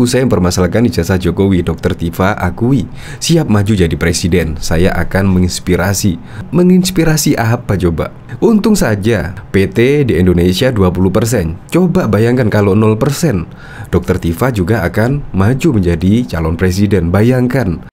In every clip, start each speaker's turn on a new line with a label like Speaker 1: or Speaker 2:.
Speaker 1: Usai mempermasalahkan ijazah Jokowi, Dr. Tifa akui siap maju jadi presiden. Saya akan menginspirasi. Menginspirasi apa coba? Untung saja PT di Indonesia 20%. Coba bayangkan kalau 0%. Dr. Tifa juga akan maju menjadi calon presiden. Bayangkan.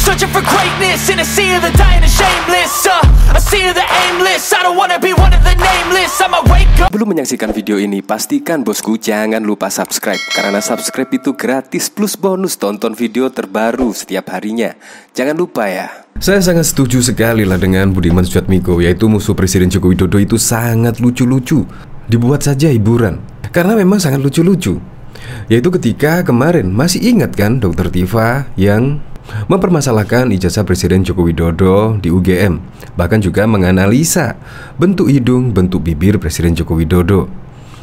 Speaker 2: Searching for greatness in a sea of the dying and shameless, a sea of the aimless. I don't wanna be one of the nameless. I'ma wake up.
Speaker 1: Belum menyaksikan video ini, pastikan bosku jangan lupa subscribe. Karena subscribe itu gratis plus bonus tonton video terbaru setiap harinya. Jangan lupa ya. Saya sangat setuju sekali lah dengan Budiman Sujatmiko, yaitu musuh Presiden Joko Widodo itu sangat lucu-lucu. Dibuat saja hiburan, karena memang sangat lucu-lucu. Yaitu ketika kemarin, masih ingat kan Dr. Tifa yang mempermasalahkan ijazah Presiden Joko Widodo di UGM, bahkan juga menganalisa bentuk hidung, bentuk bibir Presiden Joko Widodo.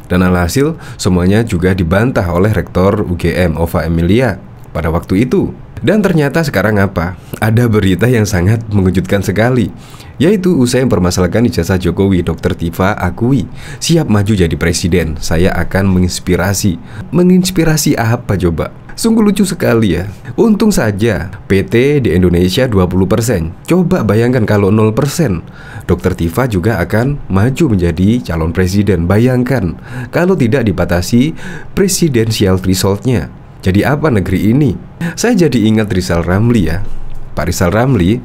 Speaker 1: Dan alhasil semuanya juga dibantah oleh Rektor UGM Ova Emilia pada waktu itu. Dan ternyata sekarang apa? Ada berita yang sangat mengejutkan sekali, yaitu usai mempermasalahkan ijazah Jokowi, Dr. Tifa akui siap maju jadi presiden. Saya akan menginspirasi. Menginspirasi apa coba? Sungguh lucu sekali ya. Untung saja PT di Indonesia 20%. Coba bayangkan kalau 0%. Dr. Tifa juga akan maju menjadi calon presiden. Bayangkan kalau tidak dibatasi presidensial threshold-nya. Jadi apa negeri ini? Saya jadi ingat Rizal Ramli ya. Pak Rizal Ramli,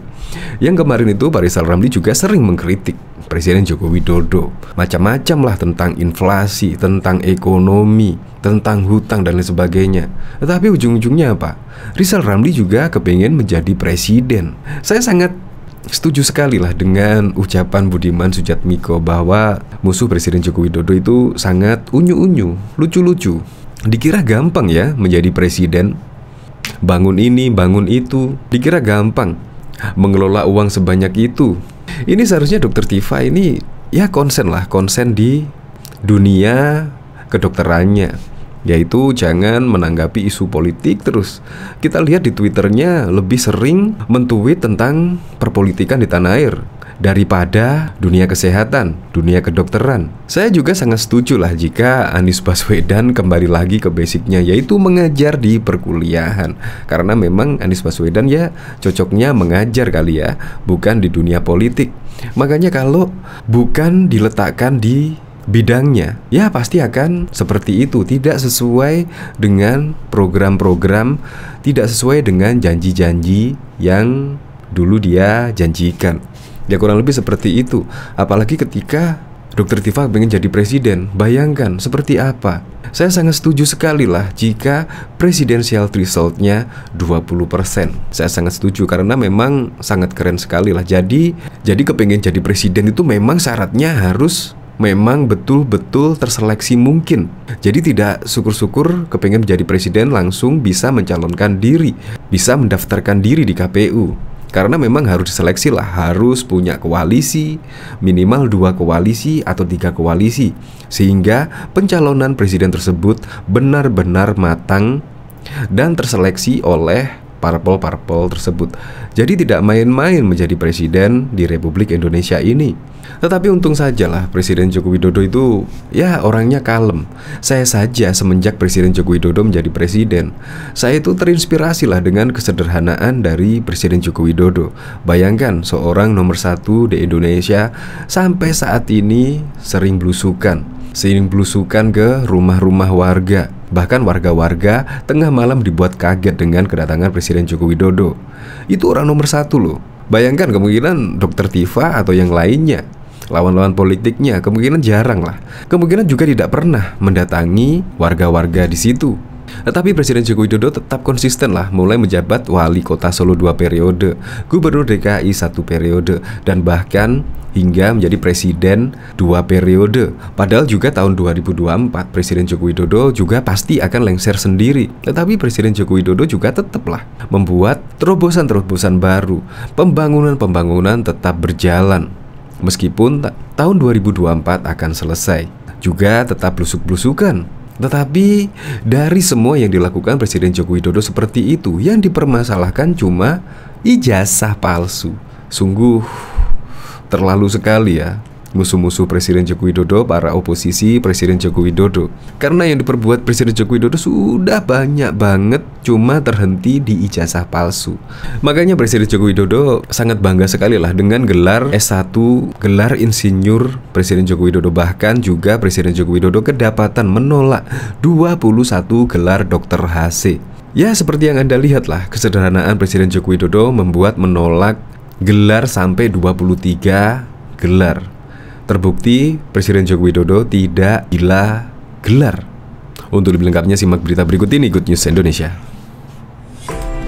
Speaker 1: yang kemarin itu Pak Rizal Ramli juga sering mengkritik Presiden Joko Widodo, macam-macam lah tentang inflasi, tentang ekonomi, tentang hutang dan lain sebagainya. Tetapi ujung-ujungnya apa? Rizal Ramli juga kepengen menjadi presiden. Saya sangat setuju sekali lah dengan ucapan Budiman Sujatmiko bahwa musuh Presiden Joko Widodo itu sangat unyu-unyu, lucu-lucu. Dikira gampang ya menjadi presiden, bangun ini, bangun itu, dikira gampang mengelola uang sebanyak itu. Ini seharusnya Dr. Tifa ini ya konsen di dunia kedokterannya, yaitu jangan menanggapi isu politik terus. Kita lihat di Twitternya lebih sering mentweet tentang perpolitikan di tanah air daripada dunia kesehatan, dunia kedokteran. Saya juga sangat setuju lah jika Anies Baswedan kembali lagi ke basicnya, yaitu mengajar di perkuliahan. Karena memang Anies Baswedan ya cocoknya mengajar kali ya, bukan di dunia politik. Makanya kalau bukan diletakkan di bidangnya, ya pasti akan seperti itu. Tidak sesuai dengan program-program, tidak sesuai dengan janji-janji yang dulu dia janjikan. Ya kurang lebih seperti itu. Apalagi ketika Dr. Tifa ingin jadi presiden, bayangkan seperti apa. Saya sangat setuju sekali lah jika presidensial threshold-nya 20%. Saya sangat setuju karena memang sangat keren sekali lah. Jadi kepengen jadi presiden itu memang syaratnya harus memang betul-betul terseleksi mungkin. Jadi tidak syukur-syukur kepengen menjadi presiden langsung bisa mencalonkan diri, bisa mendaftarkan diri di KPU. Karena memang harus diseleksi lah, harus punya koalisi, minimal 2 koalisi atau 3 koalisi, sehingga pencalonan presiden tersebut benar-benar matang dan terseleksi oleh parpol-parpol tersebut. Jadi tidak main-main menjadi presiden di Republik Indonesia ini. Tetapi untung sajalah Presiden Joko Widodo itu ya orangnya kalem. Saya saja semenjak Presiden Joko Widodo menjadi presiden, saya itu terinspirasi lah dengan kesederhanaan dari Presiden Joko Widodo. Bayangkan seorang nomor 1 di Indonesia sampai saat ini sering belusukan ke rumah-rumah warga. Bahkan warga-warga tengah malam dibuat kaget dengan kedatangan Presiden Joko Widodo. Itu orang nomor 1 loh. Bayangkan kemungkinan Dr. Tifa atau yang lainnya, lawan-lawan politiknya, kemungkinan jarang lah. Kemungkinan juga tidak pernah mendatangi warga-warga di situ. Tetapi Presiden Joko Widodo tetap konsisten lah, mulai menjabat wali kota Solo 2 periode, gubernur DKI 1 periode, dan bahkan hingga menjadi presiden 2 periode. Padahal juga tahun 2024 Presiden Joko Widodo juga pasti akan lengser sendiri. Tetapi Presiden Joko Widodo juga tetaplah membuat terobosan-terobosan baru. Pembangunan-pembangunan tetap berjalan. Meskipun tahun 2024 akan selesai, juga tetap blusuk-blusukan. Tetapi dari semua yang dilakukan Presiden Joko Widodo seperti itu, yang dipermasalahkan cuma ijazah palsu. Sungguh terlalu sekali ya musuh-musuh Presiden Joko Widodo, para oposisi Presiden Joko Widodo. Karena yang diperbuat Presiden Joko Widodo sudah banyak banget, cuma terhenti di ijazah palsu. Makanya Presiden Joko Widodo sangat bangga sekali lah dengan gelar S1, gelar insinyur Presiden Joko Widodo. Bahkan juga Presiden Joko Widodo kedapatan menolak 21 gelar dokter HC. Ya seperti yang Anda lihat lah, kesederhanaan Presiden Joko Widodo membuat menolak gelar sampai 23 gelar. Terbukti Presiden Joko Widodo tidak gila gelar. Untuk lebih lengkapnya simak berita berikut ini, Good News Indonesia.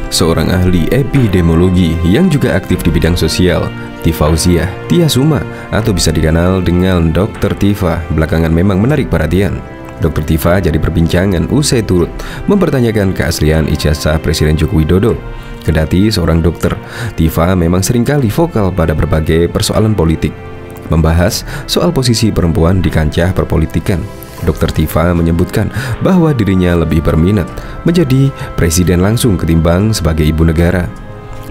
Speaker 1: Seorang ahli epidemiologi yang juga aktif di bidang sosial, Tifauzia Tiasuma atau bisa dikenal dengan Dr. Tifa, belakangan memang menarik perhatian. Dr. Tifa jadi perbincangan usai turut mempertanyakan keaslian ijazah Presiden Joko Widodo. Kendati seorang dokter, Tifa memang seringkali vokal pada berbagai persoalan politik. Membahas soal posisi perempuan di kancah perpolitikan, Dr. Tifa menyebutkan bahwa dirinya lebih berminat menjadi presiden langsung ketimbang sebagai ibu negara.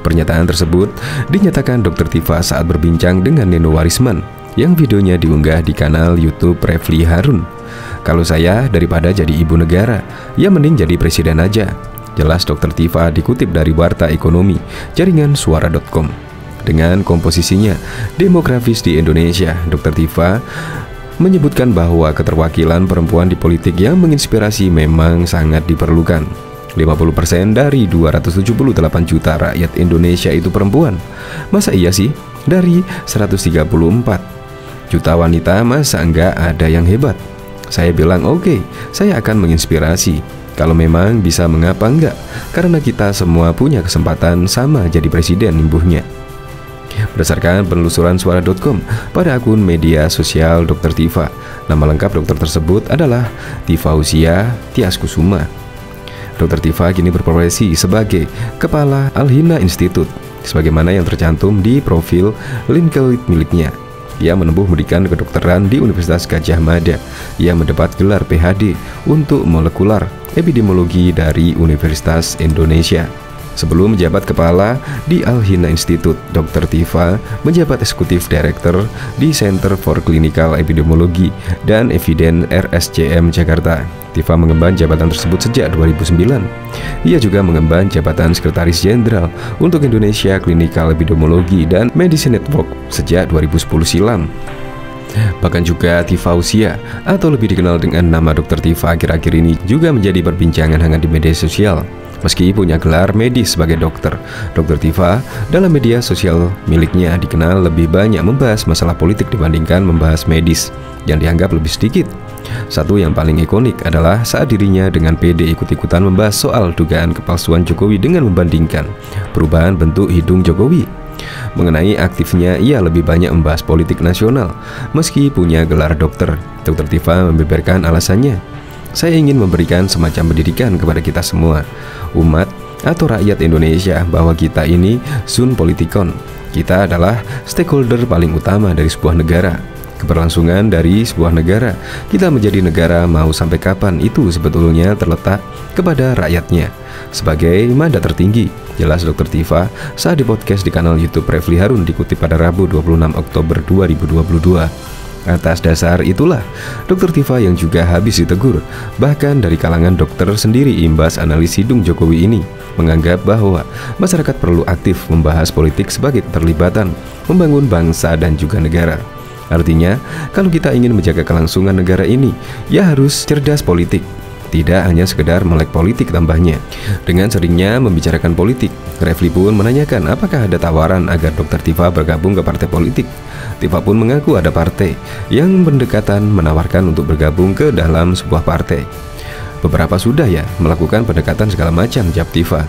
Speaker 1: Pernyataan tersebut dinyatakan Dr. Tifa saat berbincang dengan Neno Warisman yang videonya diunggah di kanal YouTube Refli Harun. Kalau saya daripada jadi ibu negara, ya mending jadi presiden aja. Jelas Dr. Tifa dikutip dari Warta Ekonomi jaringan suara.com. Dengan komposisinya demografis di Indonesia, Dr. Tifa menyebutkan bahwa keterwakilan perempuan di politik yang menginspirasi memang sangat diperlukan. 50% dari 278 juta rakyat Indonesia itu perempuan. Masa iya sih? Dari 134 juta wanita, masa enggak ada yang hebat? Saya bilang oke, saya akan menginspirasi. Kalau memang bisa, mengapa enggak? Karena kita semua punya kesempatan sama jadi presiden, imbuhnya. Berdasarkan penelusuran suara.com pada akun media sosial Dr. Tifa, nama lengkap dokter tersebut adalah Tifauzia Tiaskusuma. Dr. Tifa kini berprofesi sebagai Kepala Al-Hina Institute, sebagaimana yang tercantum di profil LinkedIn miliknya. Ia menempuh pendidikan kedokteran di Universitas Gadjah Mada. Ia mendapat gelar PhD untuk molekular epidemiologi dari Universitas Indonesia. Sebelum menjabat kepala di Al-Hina Institute, Dr. Tifa menjabat eksekutif director di Center for Clinical Epidemiology dan Evidence RSCM Jakarta. Tifa mengemban jabatan tersebut sejak 2009. Ia juga mengemban jabatan Sekretaris Jenderal untuk Indonesia Clinical Epidemiology dan Medicine Network sejak 2010 silam. Bahkan juga Tifauzia atau lebih dikenal dengan nama Dr. Tifa akhir-akhir ini juga menjadi perbincangan hangat di media sosial. Meski punya gelar medis sebagai dokter, Dr. Tifa dalam media sosial miliknya dikenal lebih banyak membahas masalah politik dibandingkan membahas medis yang dianggap lebih sedikit. Satu yang paling ikonik adalah saat dirinya dengan PD ikut-ikutan membahas soal dugaan kepalsuan Jokowi dengan membandingkan perubahan bentuk hidung Jokowi. Mengenai aktifnya, ia lebih banyak membahas politik nasional. Meski punya gelar dokter, Dr. Tifa membeberkan alasannya. Saya ingin memberikan semacam pendidikan kepada kita semua, umat atau rakyat Indonesia, bahwa kita ini sun politikon. Kita adalah stakeholder paling utama dari sebuah negara. Keberlangsungan dari sebuah negara, kita menjadi negara mau sampai kapan, itu sebetulnya terletak kepada rakyatnya sebagai mandat tertinggi, jelas Dr. Tifa saat di podcast di kanal YouTube Refli Harun dikutip pada Rabu 26 Oktober 2022. Atas dasar itulah, Dr. Tifa yang juga habis ditegur, bahkan dari kalangan dokter sendiri, imbas analis hidung Jokowi ini, menganggap bahwa masyarakat perlu aktif membahas politik sebagai keterlibatan membangun bangsa dan juga negara. Artinya, kalau kita ingin menjaga kelangsungan negara ini, ya harus cerdas politik. Tidak hanya sekedar melek politik, tambahnya. Dengan seringnya membicarakan politik, Refli pun menanyakan apakah ada tawaran agar Dr. Tifa bergabung ke partai politik. Tifa pun mengaku ada partai yang berdekatan menawarkan untuk bergabung ke dalam sebuah partai. Beberapa sudah ya melakukan pendekatan segala macam, jawab Tifa.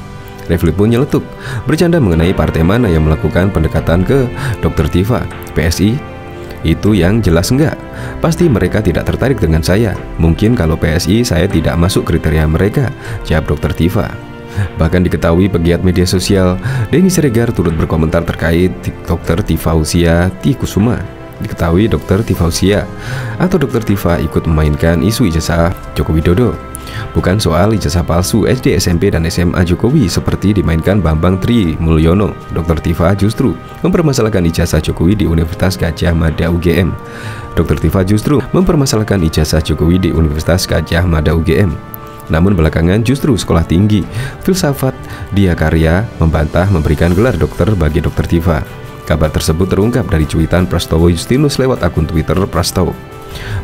Speaker 1: Refli pun nyeletuk, bercanda mengenai partai mana yang melakukan pendekatan ke Dr. Tifa. PSI? Itu yang jelas enggak. Pasti mereka tidak tertarik dengan saya. Mungkin kalau PSI saya tidak masuk kriteria mereka, jawab Dr. Tifa. Bahkan diketahui pegiat media sosial Denny Siregar turut berkomentar terkait Dr. Tifauzia Tiaskusuma. diketahui Dr. Tifausia atau Dr. Tifa ikut memainkan isu ijazah Joko Widodo. Bukan soal ijazah palsu SD, SMP, dan SMA Jokowi seperti dimainkan Bambang Tri Mulyono. Dr. Tifa justru mempermasalahkan ijazah Jokowi di Universitas Gadjah Mada UGM. Dr. Tifa justru mempermasalahkan ijazah Jokowi di Universitas Gadjah Mada UGM. Namun belakangan justru Sekolah Tinggi Filsafat Diakarya membantah memberikan gelar dokter bagi Dr. Tifa. Kabar tersebut terungkap dari cuitan Prastowo Justinus lewat akun Twitter Prastowo.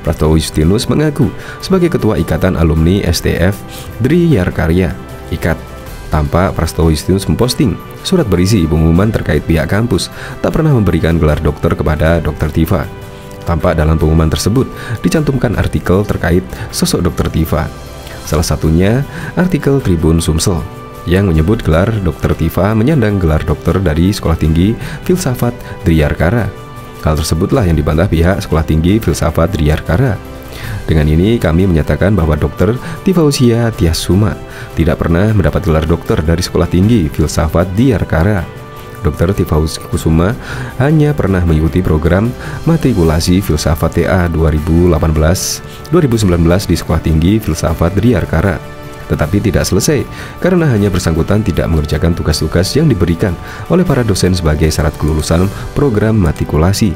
Speaker 1: Prastowo Justinus mengaku sebagai Ketua Ikatan Alumni STF Driyakarya IKAT. Tampak Prastowo Justinus memposting surat berisi pengumuman terkait pihak kampus tak pernah memberikan gelar dokter kepada Dr. Tifa. Tampak dalam pengumuman tersebut dicantumkan artikel terkait sosok Dr. Tifa. Salah satunya artikel Tribun Sumsel yang menyebut gelar Dr. Tifa menyandang gelar dokter dari Sekolah Tinggi Filsafat Driyakarya. Hal tersebutlah yang dibantah pihak Sekolah Tinggi Filsafat Driyakarya. Dengan ini kami menyatakan bahwa Dr. Tifausia Tiasuma tidak pernah mendapat gelar dokter dari Sekolah Tinggi Filsafat Driyakarya. Dr. Tifausia hanya pernah mengikuti program matrikulasi Filsafat TA 2018-2019 di Sekolah Tinggi Filsafat Driyakarya, tetapi tidak selesai karena hanya bersangkutan tidak mengerjakan tugas-tugas yang diberikan oleh para dosen sebagai syarat kelulusan program matrikulasi.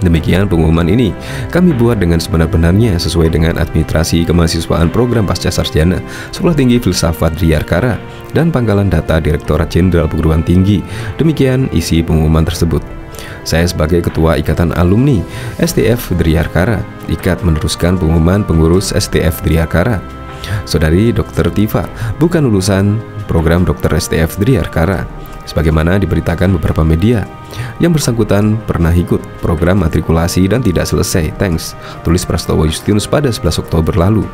Speaker 1: Demikian pengumuman ini kami buat dengan sebenar-benarnya sesuai dengan administrasi kemahasiswaan program pasca sarjana Sekolah Tinggi Filsafat Driyakarya dan pangkalan data Direktorat Jenderal Perguruan Tinggi. Demikian isi pengumuman tersebut. Saya sebagai Ketua Ikatan Alumni STF Driyakarya IKAT meneruskan pengumuman pengurus STF Driyakarya. Saudari Dr. Tifa bukan lulusan program dokter STF Driyakarya, sebagaimana diberitakan beberapa media. Yang bersangkutan pernah ikut program matrikulasi dan tidak selesai. Thanks, tulis Prastowo Justinus pada 11 Oktober lalu.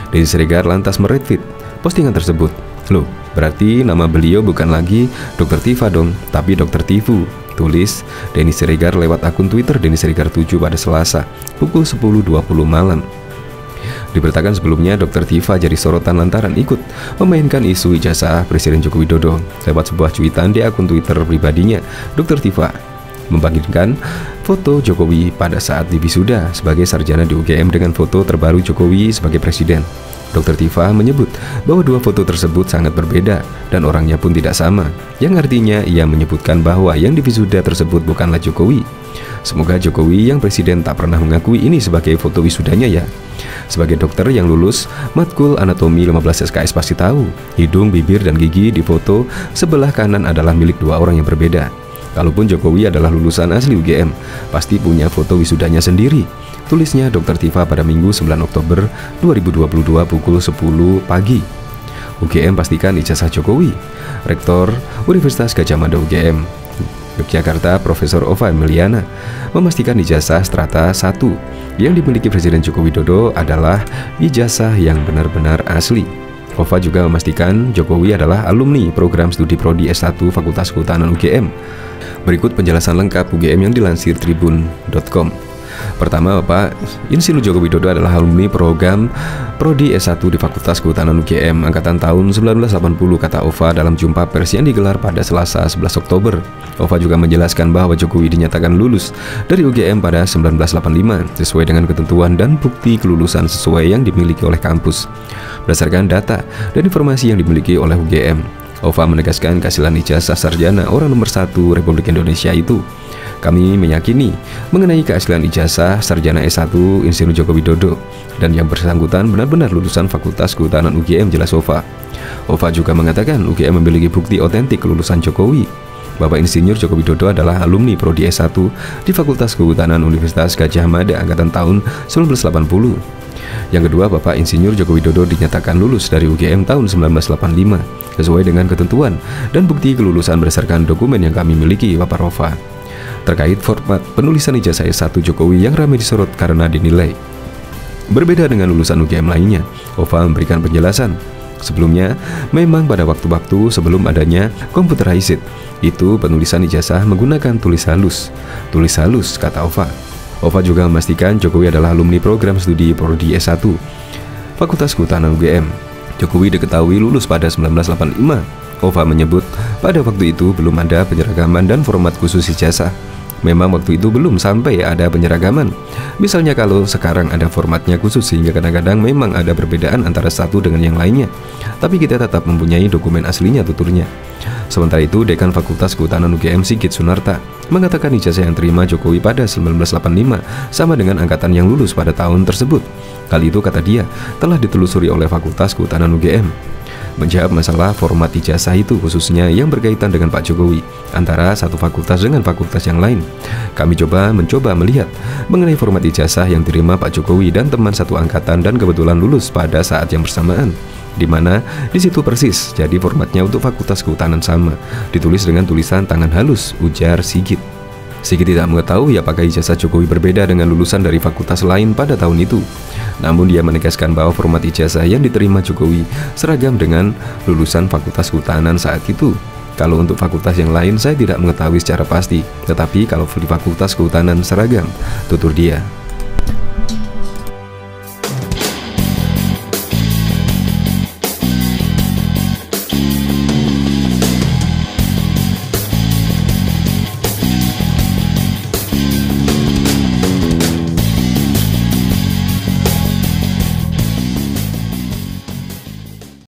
Speaker 1: Denny Siregar lantas meretweet postingan tersebut. Loh, berarti nama beliau bukan lagi Dr. Tifa dong, tapi Dr. Tifu, tulis Denny Siregar lewat akun Twitter Denny Siregar 7 pada Selasa pukul 10.20 malam. Diberitakan sebelumnya Dr. Tifa jadi sorotan lantaran ikut memainkan isu ijazah Presiden Joko Widodo. Lewat sebuah cuitan di akun Twitter pribadinya, Dr. Tifa membagikan foto Jokowi pada saat di wisuda sebagai sarjana di UGM dengan foto terbaru Jokowi sebagai presiden. Dr. Tifa menyebut bahwa dua foto tersebut sangat berbeda dan orangnya pun tidak sama, yang artinya ia menyebutkan bahwa yang di wisuda tersebut bukanlah Jokowi. Semoga Jokowi yang presiden tak pernah mengakui ini sebagai foto wisudanya ya. Sebagai dokter yang lulus matkul anatomi 15 SKS pasti tahu, hidung, bibir, dan gigi di foto sebelah kanan adalah milik dua orang yang berbeda. Kalaupun Jokowi adalah lulusan asli UGM, pasti punya foto wisudanya sendiri, tulisnya Dr. Tifa pada Minggu 9 Oktober 2022 pukul 10 pagi. UGM pastikan ijazah Jokowi. Rektor Universitas Gadjah Mada UGM Yogyakarta Profesor Ova Emiliana memastikan ijazah strata 1 yang dimiliki Presiden Joko Widodo adalah ijazah yang benar-benar asli. Ova juga memastikan Jokowi adalah alumni program studi Prodi S1 Fakultas Kehutanan UGM. Berikut penjelasan lengkap UGM yang dilansir tribun.com. Pertama, Bapak Insinyur Joko Widodo adalah alumni program Prodi S1 di Fakultas Kehutanan UGM angkatan tahun 1980, kata Ova dalam jumpa pers yang digelar pada Selasa 11 Oktober. Ova juga menjelaskan bahwa Jokowi dinyatakan lulus dari UGM pada 1985 sesuai dengan ketentuan dan bukti kelulusan sesuai yang dimiliki oleh kampus berdasarkan data dan informasi yang dimiliki oleh UGM. Ova menegaskan keasilan ijazah sarjana orang nomor 1 Republik Indonesia itu. Kami meyakini mengenai keaslian ijazah sarjana S1 Insinyur Joko Widodo dan yang bersangkutan benar-benar lulusan Fakultas Kehutanan UGM, jelas Ova. Ova juga mengatakan UGM memiliki bukti otentik kelulusan Jokowi. Bapak Insinyur Joko Widodo adalah alumni Prodi S1 di Fakultas Kehutanan Universitas Gadjah Mada angkatan tahun 1980. Yang kedua, Bapak Insinyur Joko Widodo dinyatakan lulus dari UGM tahun 1985 sesuai dengan ketentuan dan bukti kelulusan berdasarkan dokumen yang kami miliki, Bapak Ova. Terkait format penulisan ijazah S1 Jokowi yang ramai disorot karena dinilai berbeda dengan lulusan UGM lainnya, Ova memberikan penjelasan. Sebelumnya, memang pada waktu-waktu sebelum adanya computerized, itu penulisan ijazah menggunakan tulis halus. Tulis halus, kata Ova. Ova juga memastikan Jokowi adalah alumni program studi Prodi S1 Fakultas Kehutanan UGM. Jokowi diketahui lulus pada 1985. Ova menyebut pada waktu itu belum ada penyeragaman dan format khusus ijazah. Memang waktu itu belum sampai ada penyeragaman. Misalnya kalau sekarang ada formatnya khusus sehingga kadang-kadang memang ada perbedaan antara satu dengan yang lainnya. Tapi kita tetap mempunyai dokumen aslinya tuturnya. Sementara itu, Dekan Fakultas Kehutanan UGM Sigit Sunarta mengatakan ijazah yang terima Jokowi pada 1985 sama dengan angkatan yang lulus pada tahun tersebut. Kali itu, kata dia, telah ditelusuri oleh Fakultas Kehutanan UGM. Menjawab masalah format ijazah itu khususnya yang berkaitan dengan Pak Jokowi antara satu fakultas dengan fakultas yang lain, kami mencoba melihat mengenai format ijazah yang diterima Pak Jokowi dan teman satu angkatan dan kebetulan lulus pada saat yang bersamaan, di mana di situ persis jadi formatnya untuk Fakultas Kehutanan sama, ditulis dengan tulisan tangan halus, ujar Sigit. Sigit tidak mengetahui apakah ijazah Jokowi berbeda dengan lulusan dari fakultas lain pada tahun itu. Namun dia menegaskan bahwa format ijazah yang diterima Jokowi seragam dengan lulusan Fakultas Kehutanan saat itu. Kalau untuk fakultas yang lain saya tidak mengetahui secara pasti, tetapi kalau di Fakultas Kehutanan seragam, tutur dia.